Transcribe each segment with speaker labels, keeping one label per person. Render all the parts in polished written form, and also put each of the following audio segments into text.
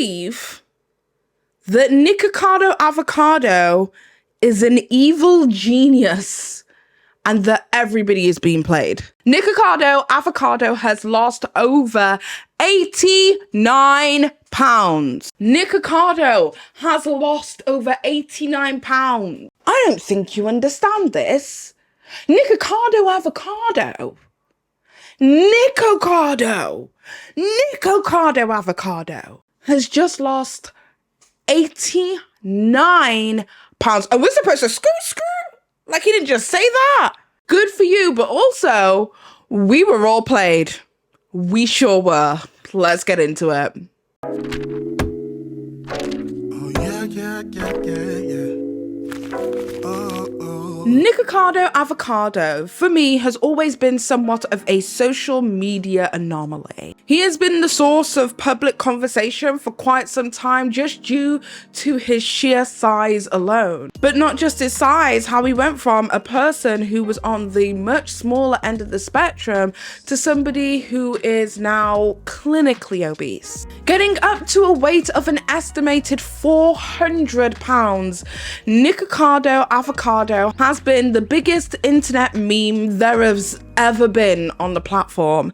Speaker 1: believe that Nikocado Avocado is an evil genius and that everybody is being played. Nikocado Avocado has lost over 89 pounds. Nikocado has lost over 89 pounds. I don't think you understand this. Nikocado Avocado. Nikocado Avocado has just lost 89 pounds. And we're supposed to skirt. Like he didn't just say that. Good for you, but also we were all played. We sure were. Let's get into it.
Speaker 2: Oh yeah.
Speaker 1: Nikocado Avocado, for me, has always been somewhat of a social media anomaly. He has been the source of public conversation for quite some time just due to his sheer size alone. But not just his size, how he went from a person who was on the much smaller end of the spectrum to somebody who is now clinically obese. Getting up to a weight of an estimated 400 pounds, Nikocado Avocado has been the biggest internet meme there has ever been on the platform.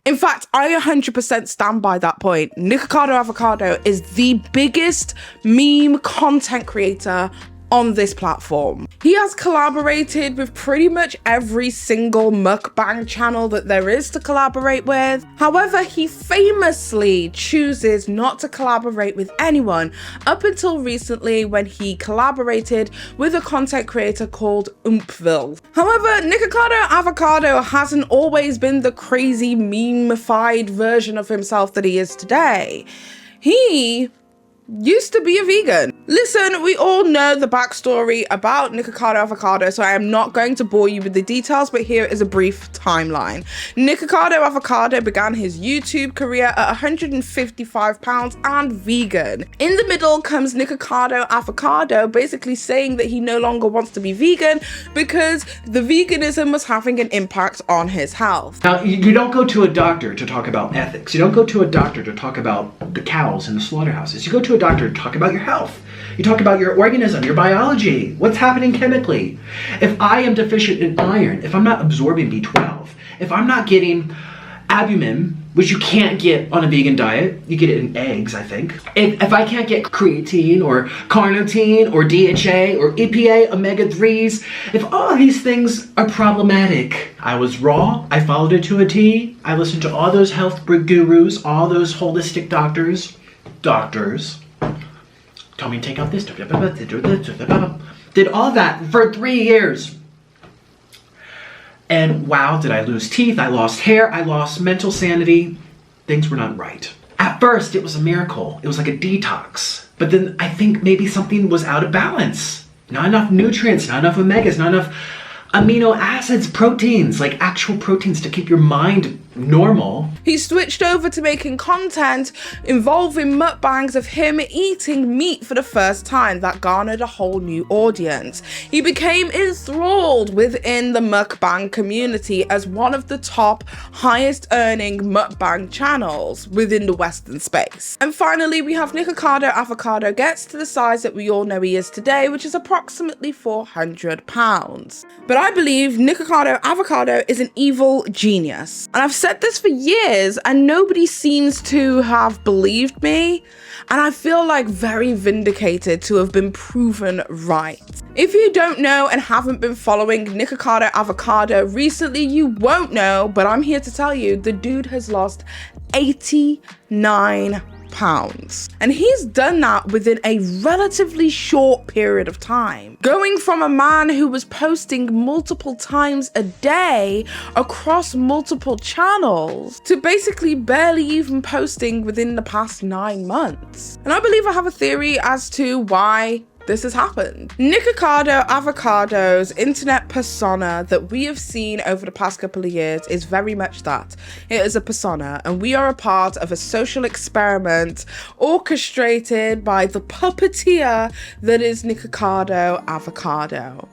Speaker 1: In fact, I 100% stand by that point. Nikocado Avocado is the biggest meme content creator on this platform. He has collaborated with pretty much every single mukbang channel that there is to collaborate with. However, he famously chooses not to collaborate with anyone up until recently when he collaborated with a content creator called Oomphville. However, Nikocado Avocado hasn't always been the crazy meme-ified version of himself that he is today. He used to be a vegan. Listen, we all know the backstory about Nikocado Avocado, so I am not going to bore you with the details, but here is a brief timeline. Nikocado Avocado began his YouTube career at 155 pounds and vegan. In the middle comes Nikocado Avocado basically saying that he no longer wants to be vegan because the veganism was having an impact on his health.
Speaker 3: Now, you don't go to a doctor to talk about ethics. You don't go to a doctor to talk about the cows in the slaughterhouses. You go to a doctor to talk about your health. You talk about your organism, your biology, what's happening chemically. If I am deficient in iron, if I'm not absorbing B12, if I'm not getting albumin, which you can't get on a vegan diet, you get it in eggs, I think. If I can't get creatine or carnitine or DHA or EPA, omega-3s, if all of these things are problematic, I was raw, I followed it to a T, I listened to all those health gurus, all those holistic doctors, told me to take out this, did all that for 3 years. And wow, did I lose teeth, I lost hair, I lost mental sanity. Things were not right. At first, it was a miracle. It was like a detox. But then I think maybe something was out of balance. Not enough nutrients, not enough omegas, not enough amino acids, proteins, like actual proteins to keep your mind normal.
Speaker 1: He switched over to making content involving mukbangs of him eating meat for the first time that garnered a whole new audience. He became enthralled within the mukbang community as one of the top highest earning mukbang channels within the Western space. And finally, we have Nikocado Avocado gets to the size that we all know he is today, which is approximately 400 pounds. But I believe Nikocado Avocado is an evil genius. And I've said this for years and nobody seems to have believed me. And I feel like very vindicated to have been proven right. If you don't know and haven't been following Nikocado Avocado recently, you won't know, but I'm here to tell you the dude has lost 89 pounds. And he's done that within a relatively short period of time. Going from a man who was posting multiple times a day across multiple channels to basically barely even posting within the past 9 months. And I believe I have a theory as to why this has happened. Nikocado Avocado's internet persona that we have seen over the past couple of years is very much that. It is a persona, and we are a part of a social experiment orchestrated by the puppeteer that is Nikocado Avocado.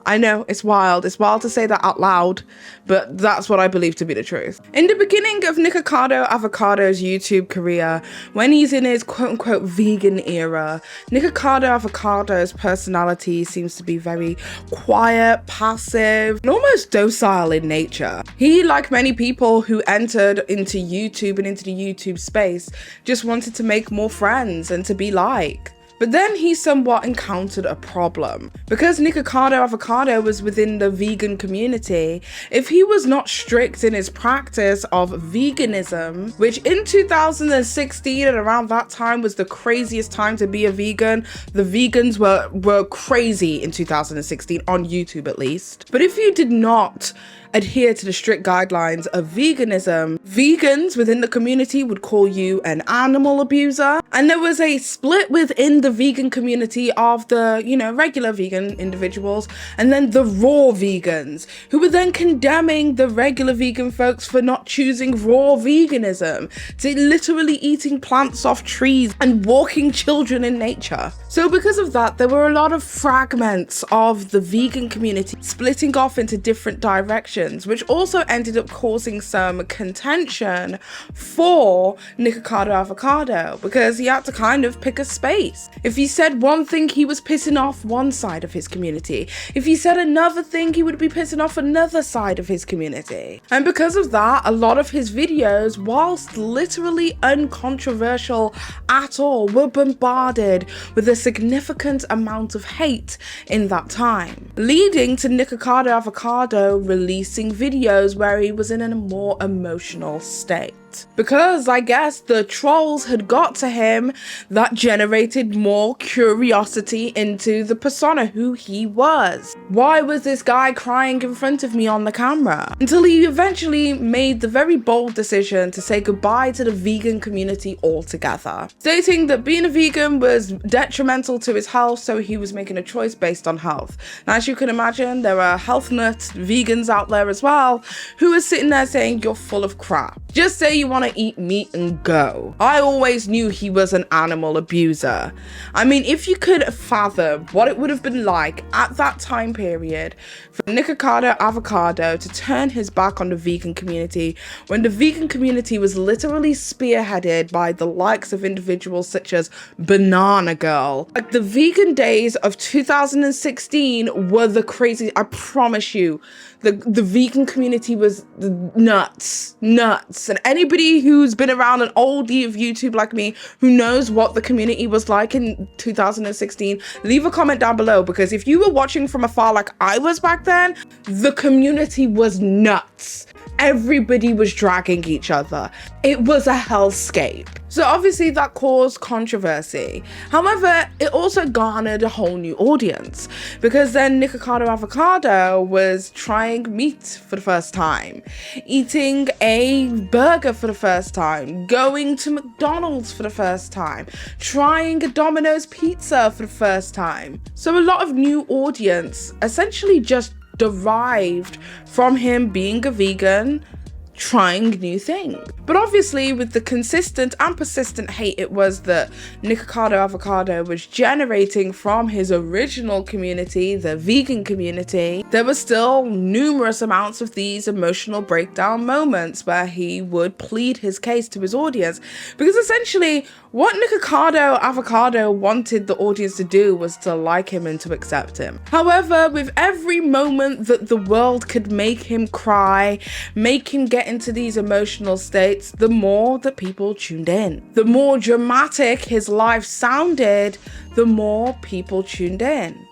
Speaker 1: I know, it's wild. It's wild to say that out loud, but that's what I believe to be the truth. In the beginning of Nikocado Avocado's YouTube career, when he's in his quote-unquote vegan era, Nikocado Avocado's personality seems to be very quiet, passive, and almost docile in nature. He, like many people who entered into YouTube and into the YouTube space, just wanted to make more friends and to be liked. But then he somewhat encountered a problem. Because Nikocado Avocado was within the vegan community, if he was not strict in his practice of veganism, which in 2016 and around that time was the craziest time to be a vegan, the vegans were crazy in 2016, on YouTube at least. But if you did not adhere to the strict guidelines of veganism, vegans within the community would call you an animal abuser. And there was a split within the vegan community of the, regular vegan individuals, and then the raw vegans, who were then condemning the regular vegan folks for not choosing raw veganism, to literally eating plants off trees and walking children in nature. So because of that, there were a lot of fragments of the vegan community splitting off into different directions, which also ended up causing some contention for Nikocado Avocado, because he had to kind of pick a space. If he said one thing, he was pissing off one side of his community. If he said another thing, he would be pissing off another side of his community. And because of that, a lot of his videos, whilst literally uncontroversial at all, were bombarded with a significant amount of hate in that time, leading to Nikocado Avocado releasing videos where he was in a more emotional state. Because I guess the trolls had got to him, that generated more curiosity into the persona, who he was. Why was this guy crying in front of me on the camera? Until he eventually made the very bold decision to say goodbye to the vegan community altogether, stating that being a vegan was detrimental to his health, so he was making a choice based on health. Now, as you can imagine, there are health nut vegans out there as well who are sitting there saying, you're full of crap. Just say you want to eat meat and go. I always knew he was an animal abuser. I mean, if you could fathom what it would have been like at that time period for Nikocado Avocado to turn his back on the vegan community, when the vegan community was literally spearheaded by the likes of individuals such as Banana Girl. Like, the vegan days of 2016 were the crazy, I promise you. The vegan community was nuts. And anybody who's been around an oldie of YouTube like me, who knows what the community was like in 2016, leave a comment down below, because if you were watching from afar like I was back then, the community was nuts. Everybody was dragging each other. It was a hellscape. So obviously that caused controversy. However, it also garnered a whole new audience, because then Nikocado Avocado was trying meat for the first time, eating a burger for the first time, going to McDonald's for the first time, trying a Domino's pizza for the first time. So a lot of new audience essentially just derived from him being a vegan, trying new things. But obviously, with the consistent and persistent hate it was that Nikocado Avocado was generating from his original community, the vegan community, there were still numerous amounts of these emotional breakdown moments where he would plead his case to his audience, because essentially what Nikocado Avocado wanted the audience to do was to like him and to accept him. However, with every moment that the world could make him cry, make him get into these emotional states, the more that people tuned in. The more dramatic his life sounded, the more people tuned in.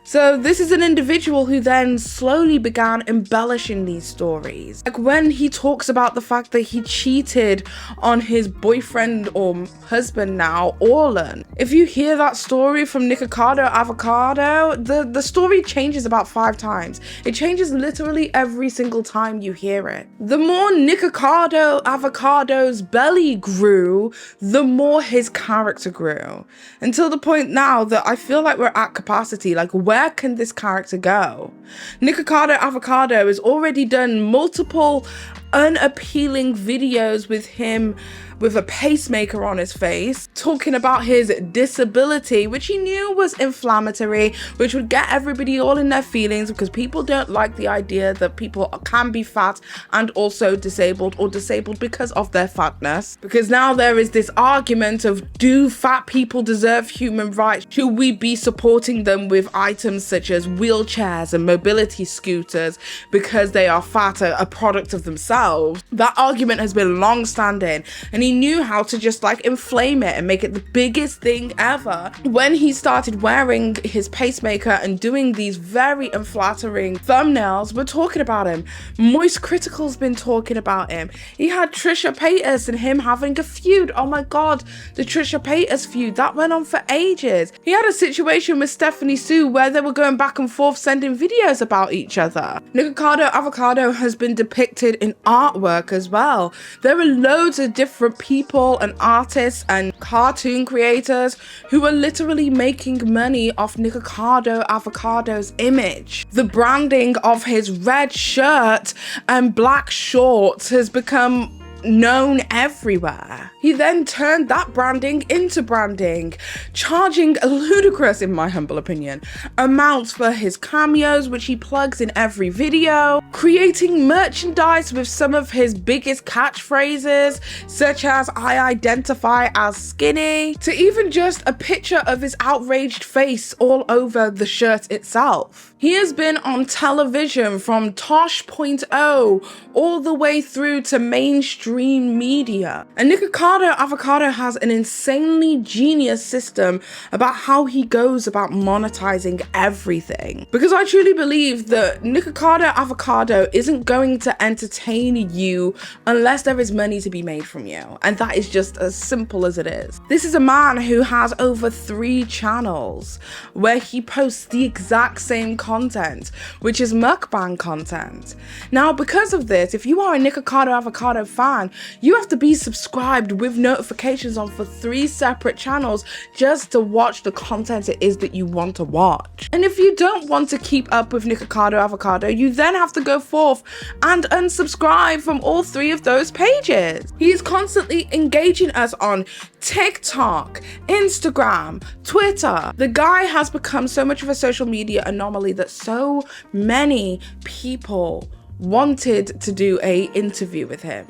Speaker 1: So this is an individual who then slowly began embellishing these stories. Like when he talks about the fact that he cheated on his boyfriend or husband now, Orlan. If you hear that story from Nikocado Avocado, the story changes about 5 times. It changes literally every single time you hear it. The more Nikocado Avocado's belly grew, the more his character grew. Until the point now that I feel like we're at capacity. Like, where can this character go? Nikocado Avocado has already done multiple unappealing videos with him with a pacemaker on his face, talking about his disability, which he knew was inflammatory, which would get everybody all in their feelings, because people don't like the idea that people can be fat and also disabled, or disabled because of their fatness. Because now there is this argument of, do fat people deserve human rights? Should we be supporting them with items such as wheelchairs and mobility scooters because they are fat, a product of themselves? That argument has been long-standing, and he knew how to just like inflame it and make it the biggest thing ever. When he started wearing his pacemaker and doing these very unflattering thumbnails, we're talking about him. Moist Critical's been talking about him. He had Trisha Paytas and him having a feud. Oh my god, the Trisha Paytas feud, that went on for ages. He had a situation with Stephanie Sue where they were going back and forth sending videos about each other. Nikocado Avocado has been depicted in artwork as well. There are loads of different people and artists and cartoon creators who are literally making money off Nikocado Avocado's image. The branding of his red shirt and black shorts has become known everywhere. He then turned that branding into branding, charging a ludicrous, in my humble opinion, amounts for his cameos, which he plugs in every video, creating merchandise with some of his biggest catchphrases, such as "I identify as skinny," to even just a picture of his outraged face all over the shirt itself. He has been on television from Tosh.0 all the way through to mainstream media. And Nikocado Avocado has an insanely genius system about how he goes about monetizing everything. Because I truly believe that Nikocado Avocado isn't going to entertain you unless there is money to be made from you. And that is just as simple as it is. This is a man who has over 3 channels where he posts the exact same content, which is mukbang content. Now, because of this, if you are a Nikocado Avocado fan, you have to be subscribed with notifications on for 3 separate channels just to watch the content it is that you want to watch. And if you don't want to keep up with Nikocado Avocado, you then have to go forth and unsubscribe from all 3 of those pages. He is constantly engaging us on TikTok, Instagram, Twitter. The guy has become so much of a social media anomaly that so many people wanted to do an interview with him.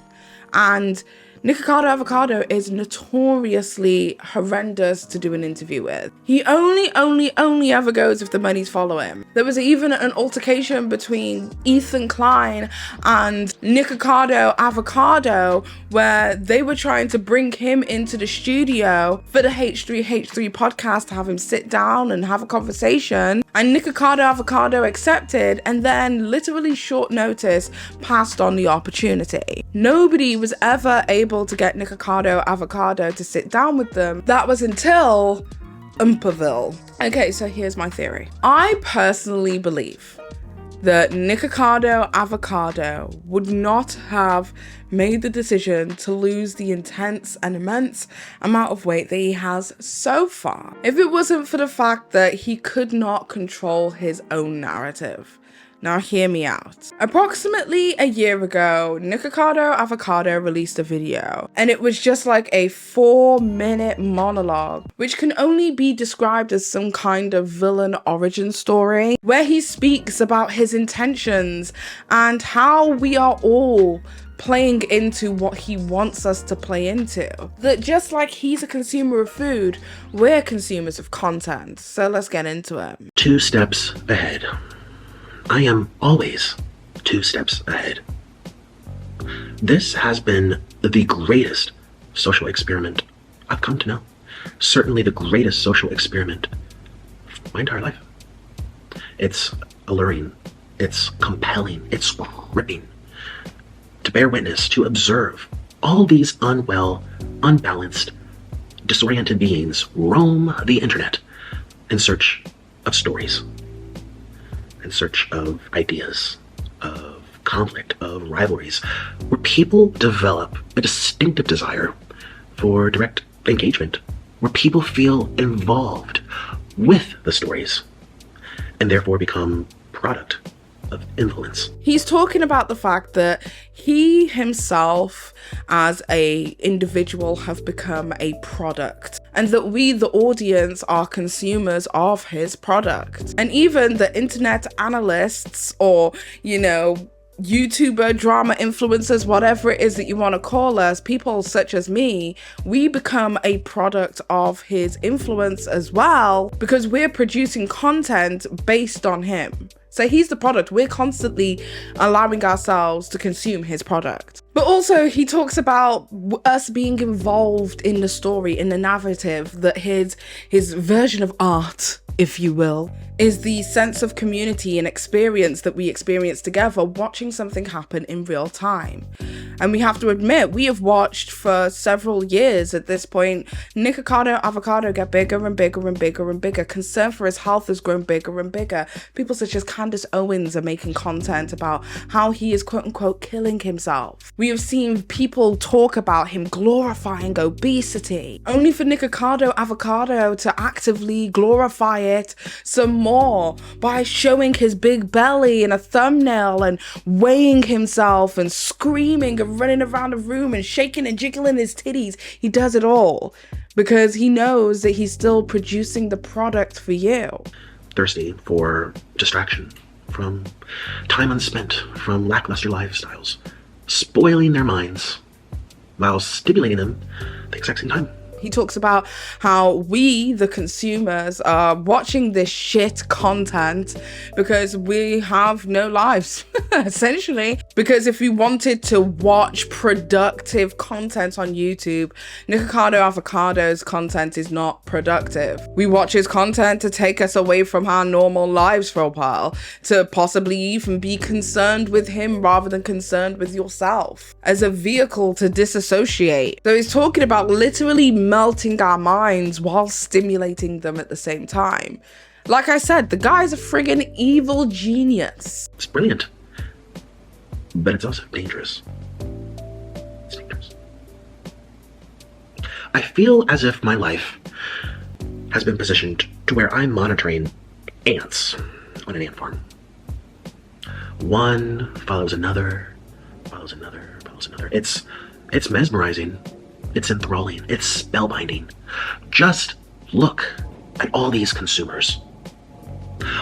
Speaker 1: And Nikocado Avocado is notoriously horrendous to do an interview with. He only ever goes if the money's following him. There was even an altercation between Ethan Klein and Nikocado Avocado where they were trying to bring him into the studio for the H3H3 podcast to have him sit down and have a conversation. And Nikocado Avocado accepted and then literally short notice passed on the opportunity. Nobody was ever able to get Nikocado Avocado to sit down with them. That was until Umperville. Okay, so here's my theory. I personally believe that Nikocado Avocado would not have made the decision to lose the intense and immense amount of weight that he has so far if it wasn't for the fact that he could not control his own narrative. Now hear me out. Approximately a year ago, Nikocado Avocado released a video, and it was just like a 4-minute monologue, which can only be described as some kind of villain origin story, where he speaks about his intentions and how we are all playing into what he wants us to play into. That just like he's a consumer of food, we're consumers of content. So let's get into it.
Speaker 4: 2 steps ahead. I am always 2 steps ahead. This has been the greatest social experiment I've come to know. Certainly the greatest social experiment of my entire life. It's alluring, it's compelling, it's gripping. To bear witness, to observe all these unwell, unbalanced, disoriented beings roam the internet in search of stories, in search of ideas, of conflict, of rivalries, where people develop a distinctive desire for direct engagement, where people feel involved with the stories, and therefore become product of influence.
Speaker 1: He's talking about the fact that he himself as a individual have become a product, and that we, the audience, are consumers of his product. And even the internet analysts, or, you know, YouTuber, drama influencers, whatever it is that you want to call us, people such as me, we become a product of his influence as well, because we're producing content based on him. So he's the product. We're constantly allowing ourselves to consume his product. But also he talks about us being involved in the story, in the narrative, that his version of art, if you will, is the sense of community and experience that we experience together, watching something happen in real time. And we have to admit, we have watched for several years at this point, Nikocado Avocado get bigger and bigger and bigger and bigger. Concern for his health has grown bigger and bigger. People such as Candace Owens are making content about how he is quote unquote killing himself. We have seen people talk about him glorifying obesity, only for Nikocado Avocado to actively glorify it some more by showing his big belly in a thumbnail and weighing himself and screaming and running around the room and shaking and jiggling his titties. He does it all because he knows that he's still producing the product for you.
Speaker 4: Thirsty for distraction, from time unspent, from lackluster lifestyles, spoiling their minds while stimulating them at the exact same time.
Speaker 1: He talks about how we, the consumers, are watching this shit content because we have no lives, essentially. Because if we wanted to watch productive content on YouTube, Nikocado Avocado's content is not productive. We watch his content to take us away from our normal lives for a while, to possibly even be concerned with him rather than concerned with yourself, as a vehicle to disassociate. So he's talking about literally melting our minds while stimulating them at the same time. Like I said, the guy's a friggin' evil genius.
Speaker 4: It's brilliant, but it's also dangerous. It's dangerous. I feel as if my life has been positioned to where I'm monitoring ants on an ant farm. One follows another, follows another, follows another. It's mesmerizing. It's enthralling. It's spellbinding. Just look at all these consumers.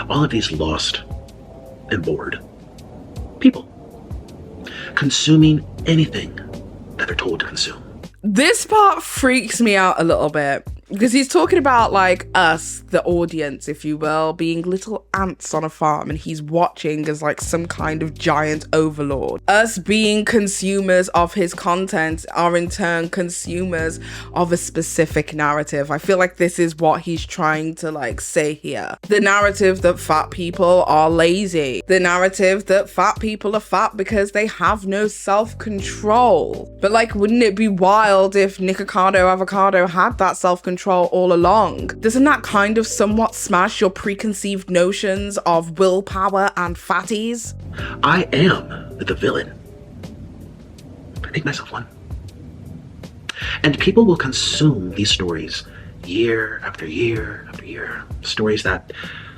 Speaker 4: All of these lost and bored people consuming anything that they're told to consume.
Speaker 1: This part freaks me out a little bit because he's talking about like us, the audience, if you will, being little ants on a farm, and he's watching as like some kind of giant overlord. Us being consumers of his content are in turn consumers of a specific narrative. I feel like this is what he's trying to like say here. The narrative that fat people are lazy. The narrative that fat people are fat because they have no self-control. But like, wouldn't it be wild if Nikocado Avocado had that self-control all along? Doesn't that kind of somewhat smash your preconceived notions of willpower and fatties?
Speaker 4: I am the villain. I make myself one. And people will consume these stories year after year after year. Stories that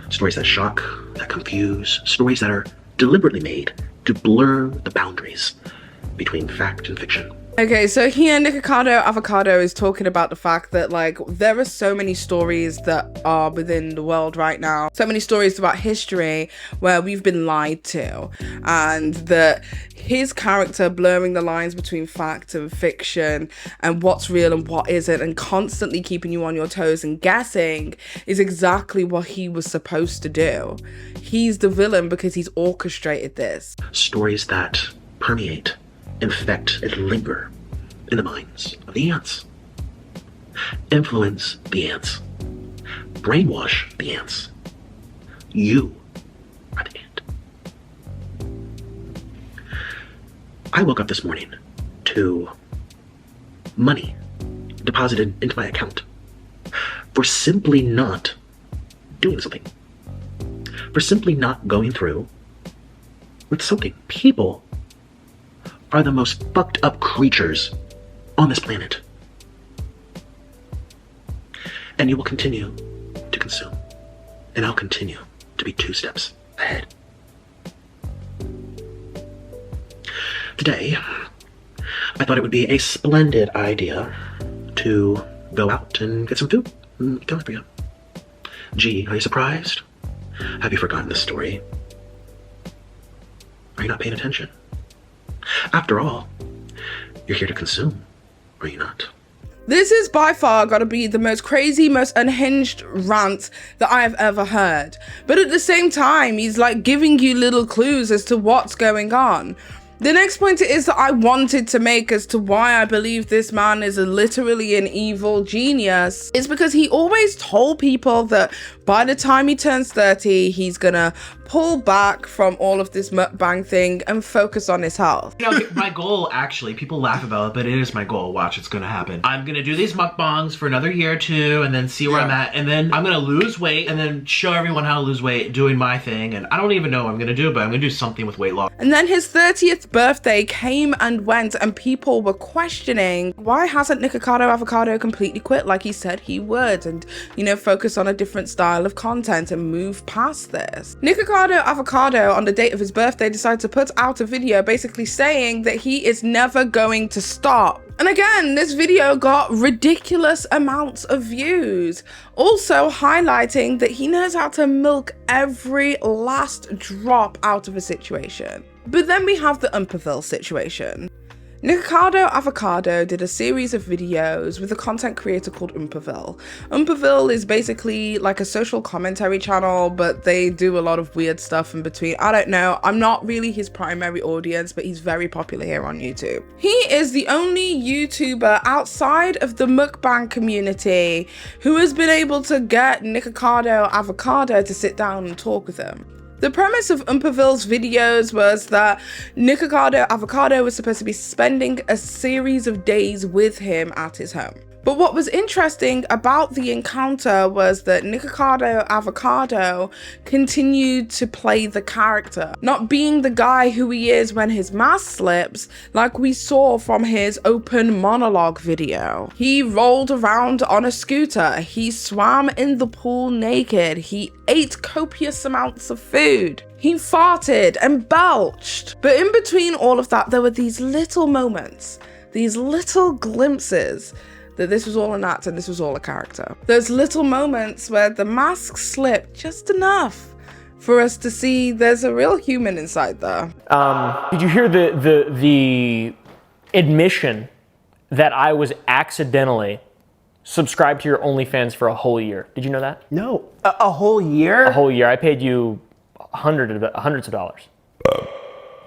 Speaker 4: shock, that confuse, stories that are deliberately made to blur the boundaries between fact and fiction.
Speaker 1: Okay, so here Nikocado Avocado is talking about the fact that like there are so many stories that are within the world right now, so many stories about history where we've been lied to, and that his character blurring the lines between fact and fiction and what's real and what isn't, and constantly keeping you on your toes and guessing, is exactly what he was supposed to do. He's the villain because he's orchestrated this.
Speaker 4: Stories that permeate, infect, and linger in the minds of the ants. Influence the ants. Brainwash the ants. You are the ant. I woke up this morning to money deposited into my account for simply not doing something. For simply not going through with something. People are the most fucked up creatures on this planet. And you will continue to consume. And I'll continue to be 2 steps ahead. Today, I thought it would be a splendid idea to go out and get some food in Philadelphia. Gee, are you surprised? Have you forgotten the story? Are you not paying attention? After all, you're here to consume, are you not?
Speaker 1: This is by far gotta be the most crazy, most unhinged rant that I have ever heard. But at the same time, he's like giving you little clues as to what's going on. The next point is that I wanted to make as to why I believe this man is literally an evil genius is because he always told people that by the time he turns 30, he's gonna pull back from all of this mukbang thing and focus on his health.
Speaker 3: You know, my goal, actually, people laugh about it, but it is my goal. Watch, it's gonna happen. I'm gonna do these mukbangs for another year or two and then see where I'm at. And then I'm gonna lose weight and then show everyone how to lose weight doing my thing. And I don't even know what I'm gonna do, but I'm gonna do something with weight loss.
Speaker 1: And then his 30th birthday came and went and people were questioning why hasn't Nikocado Avocado completely quit like he said he would and, you know, focus on a different style of content and move past this. Nikocado Avocado on the date of his birthday decided to put out a video basically saying that he is never going to stop. And again, this video got ridiculous amounts of views, also highlighting that he knows how to milk every last drop out of a situation. But then we have the Umperville situation. Nikocado Avocado did a series of videos with a content creator called Umperville. Umperville is basically like a social commentary channel, but they do a lot of weird stuff in between. I don't know, I'm not really his primary audience, but he's very popular here on YouTube. He is the only YouTuber outside of the mukbang community who has been able to get Nikocado Avocado to sit down and talk with him. The premise of Umperville's videos was that Nikocado Avocado was supposed to be spending a series of days with him at his home. But what was interesting about the encounter was that Nikocado Avocado continued to play the character, not being the guy who he is when his mask slips, like we saw from his open monologue video. He rolled around on a scooter, he swam in the pool naked, he ate copious amounts of food. He farted and belched. But in between all of that, there were these little moments, these little glimpses that this was all an act and this was all a character. Those little moments where the mask slipped just enough for us to see there's a real human inside there.
Speaker 5: Did you hear the admission that I was accidentally subscribed to your OnlyFans for a whole year? Did you know that?
Speaker 6: No, a whole year?
Speaker 5: A whole year. I paid you hundreds of dollars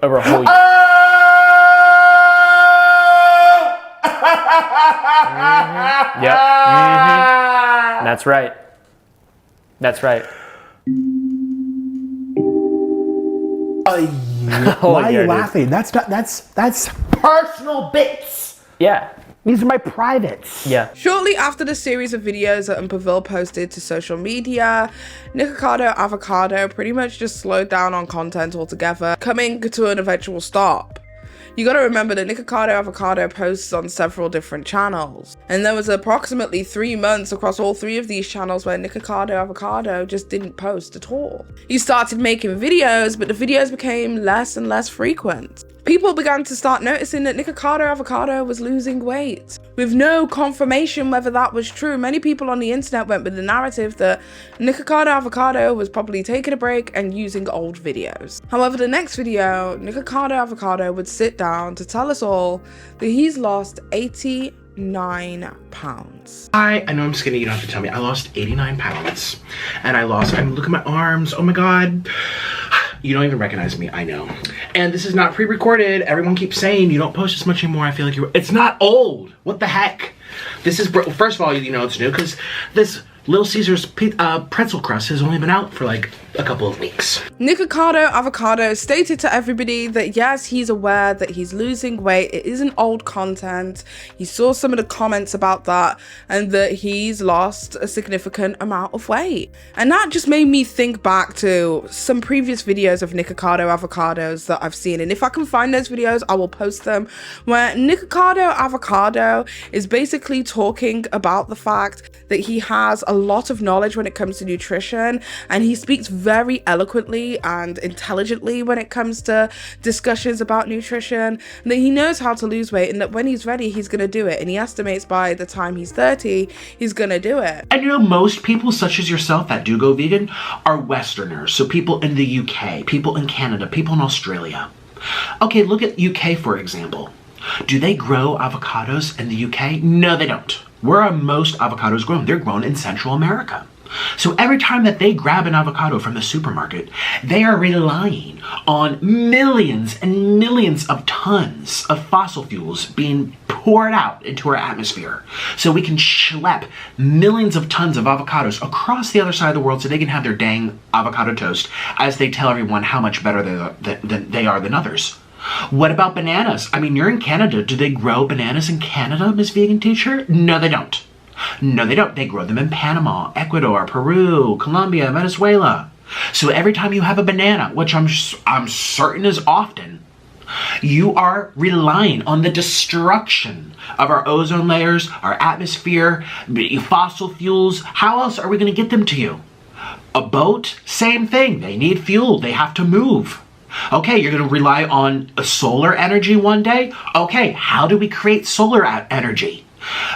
Speaker 5: over a whole year. Mm-hmm. Yep. Mm-hmm. That's right. That's right.
Speaker 6: Why are you laughing? That's personal bits.
Speaker 5: Yeah.
Speaker 6: These are my privates.
Speaker 5: Yeah.
Speaker 1: Shortly after the series of videos that Umperville posted to social media, Nikocado Avocado pretty much just slowed down on content altogether, coming to an eventual stop. You gotta remember that Nikocado Avocado posts on several different channels, and there was approximately 3 months across all 3 of these channels where Nikocado Avocado just didn't post at all. He started making videos, but the videos became less and less frequent. People began to start noticing that Nikocado Avocado was losing weight. With no confirmation whether that was true, many people on the internet went with the narrative that Nikocado Avocado was probably taking a break and using old videos. However, the next video, Nikocado Avocado would sit down to tell us all that he's lost 89 pounds.
Speaker 3: I know I'm skinny, you don't have to tell me. I lost 89 pounds. And I'm looking at my arms, oh my God. You don't even recognize me, I know. And this is not pre-recorded. Everyone keeps saying you don't post as much anymore. I feel like it's not old. What the heck? This is, first of all, you know it's new because this Little Caesar's pretzel crust has only been out for like a couple of weeks.
Speaker 1: Nikocado Avocado stated to everybody that yes, he's aware that he's losing weight. It isn't old content. He saw some of the comments about that and that he's lost a significant amount of weight. And that just made me think back to some previous videos of Nikocado Avocados that I've seen. And if I can find those videos, I will post them, where Nikocado Avocado is basically talking about the fact that he has a lot of knowledge when it comes to nutrition, and he speaks very eloquently and intelligently when it comes to discussions about nutrition, and that he knows how to lose weight, and that when he's ready, he's going to do it. And he estimates by the time he's 30, he's going to do it.
Speaker 4: And you know, most people such as yourself that do go vegan are Westerners. So people in the UK, people in Canada, people in Australia. Okay, look at UK for example. Do they grow avocados in the UK? No, they don't. Where are most avocados grown? They're grown in Central America. So every time that they grab an avocado from the supermarket, they are relying on millions and millions of tons of fossil fuels being poured out into our atmosphere. So we can schlep millions of tons of avocados across the other side of the world so they can have their dang avocado toast as they tell everyone how much better they are than others. What about bananas? I mean, you're in Canada. Do they grow bananas in Canada, Miss Vegan Teacher? No, they don't. No, they don't. They grow them in Panama, Ecuador, Peru, Colombia, Venezuela. So every time you have a banana, which I'm certain is often, you are relying on the destruction of our ozone layers, our atmosphere, fossil fuels. How else are we going to get them to you? A boat? Same thing. They need fuel. They have to move. Okay, you're going to rely on solar energy one day? Okay, how do we create solar energy?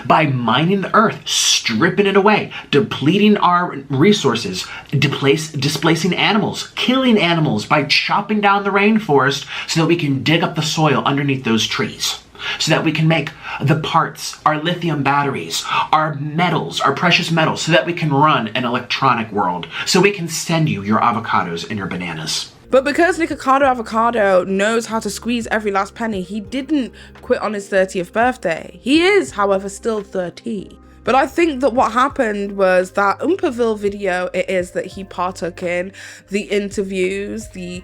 Speaker 4: By mining the earth, stripping it away, depleting our resources, displacing animals, killing animals by chopping down the rainforest so that we can dig up the soil underneath those trees. So that we can make the parts, our lithium batteries, our metals, our precious metals, so that we can run an electronic world. So we can send you your avocados and your bananas.
Speaker 1: But because Nikocado Avocado knows how to squeeze every last penny, he didn't quit on his 30th birthday. He is, however, still 30. But I think that what happened was that Umperville video it is that he partook in, the interviews, the,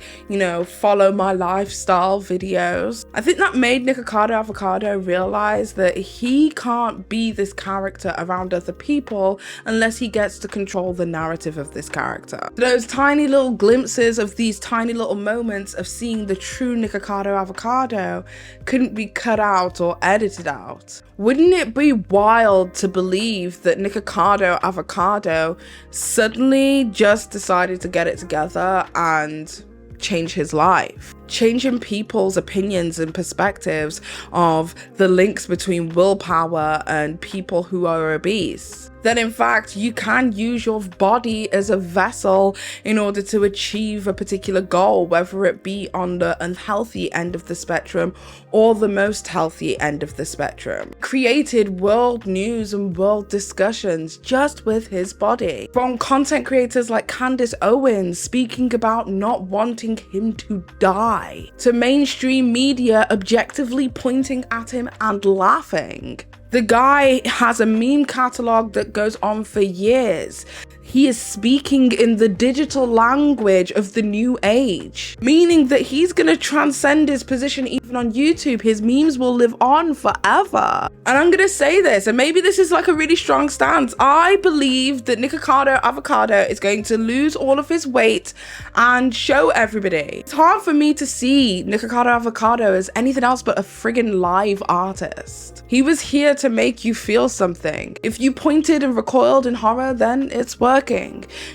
Speaker 1: follow my lifestyle videos. I think that made Nikocado Avocado realize that he can't be this character around other people unless he gets to control the narrative of this character. Those tiny little glimpses of these tiny little moments of seeing the true Nikocado Avocado couldn't be cut out or edited out. Wouldn't it be wild to believe that Nikocado Avocado suddenly just decided to get it together and change his life? Changing people's opinions and perspectives of the links between willpower and people who are obese. That in fact, you can use your body as a vessel in order to achieve a particular goal, whether it be on the unhealthy end of the spectrum or the most healthy end of the spectrum. Created world news and world discussions just with his body. From content creators like Candace Owens speaking about not wanting him to die, to mainstream media objectively pointing at him and laughing. The guy has a meme catalog that goes on for years. He is speaking in the digital language of the new age, meaning that he's gonna transcend his position even on YouTube. His memes will live on forever. And I'm gonna say this, and maybe this is like a really strong stance. I believe that Nikocado Avocado is going to lose all of his weight and show everybody. It's hard for me to see Nikocado Avocado as anything else but a friggin' live artist. He was here to make you feel something. If you pointed and recoiled in horror, then it's working.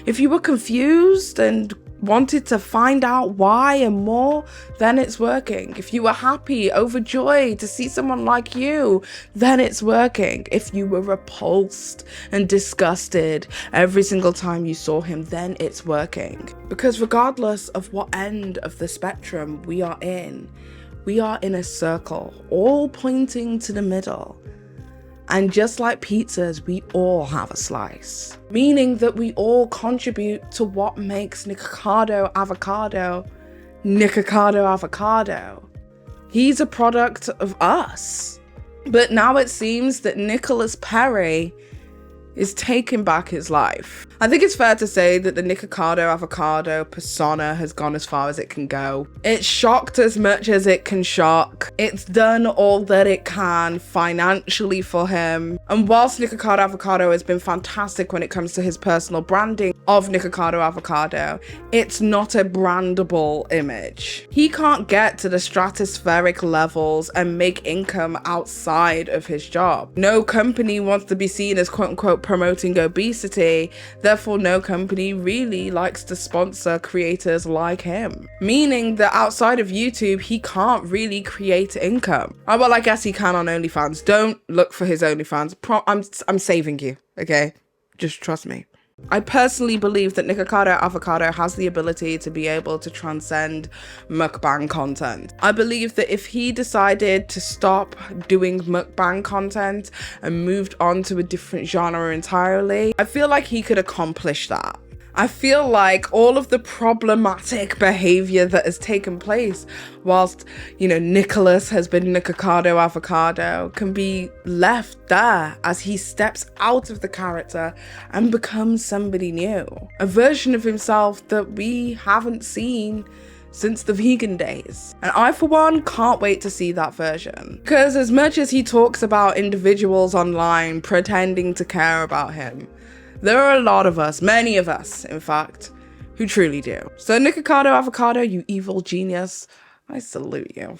Speaker 1: If you were confused and wanted to find out why and more, then it's working. If you were happy, overjoyed to see someone like you, then it's working. If you were repulsed and disgusted every single time you saw him, then it's working. Because regardless of what end of the spectrum we are in a circle, all pointing to the middle. And just like pizzas, we all have a slice. Meaning that we all contribute to what makes Nikocado Avocado Nikocado Avocado. He's a product of us. But now it seems that Nicholas Perry is taking back his life. I think it's fair to say that the Nikocado Avocado persona has gone as far as it can go. It's shocked as much as it can shock. It's done all that it can financially for him. And whilst Nikocado Avocado has been fantastic when it comes to his personal branding of Nikocado Avocado, it's not a brandable image. He can't get to the stratospheric levels and make income outside of his job. No company wants to be seen as quote unquote promoting obesity, therefore no company really likes to sponsor creators like him. Meaning that outside of YouTube, he can't really create income. Oh, well, I guess he can on OnlyFans. Don't look for his OnlyFans. I'm saving you, okay? Just trust me. I personally believe that Nikocado Avocado has the ability to be able to transcend mukbang content. I believe that if he decided to stop doing mukbang content and moved on to a different genre entirely, I feel like he could accomplish that. I feel like all of the problematic behavior that has taken place whilst, you know, Nicholas has been Nikocado Avocado can be left there as he steps out of the character and becomes somebody new. A version of himself that we haven't seen since the vegan days. And I, for one, can't wait to see that version. Because as much as he talks about individuals online pretending to care about him, there are a lot of us, many of us, in fact, who truly do. So Nikocado Avocado, you evil genius, I salute you.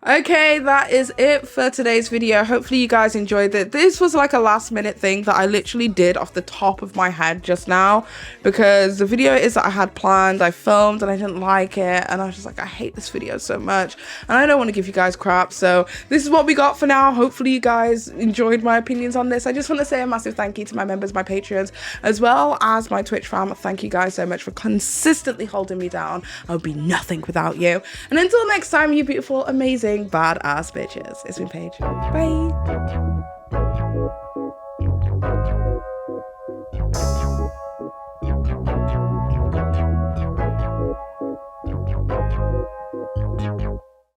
Speaker 1: Okay, that is it for today's video. Hopefully you guys enjoyed it. This was like a last minute thing that I literally did off the top of my head just now, because the video is that I had planned, I filmed and I didn't like it, and I was just like, I hate this video so much and I don't want to give you guys crap. So this is what we got for now. Hopefully you guys enjoyed my opinions on this. I just want to say a massive thank you to my members, my patrons, as well as my Twitch fam. Thank you guys so much for consistently holding me down. I would be nothing without you. And until next time, you beautiful, amazing, badass bitches. It's been Paige. Bye.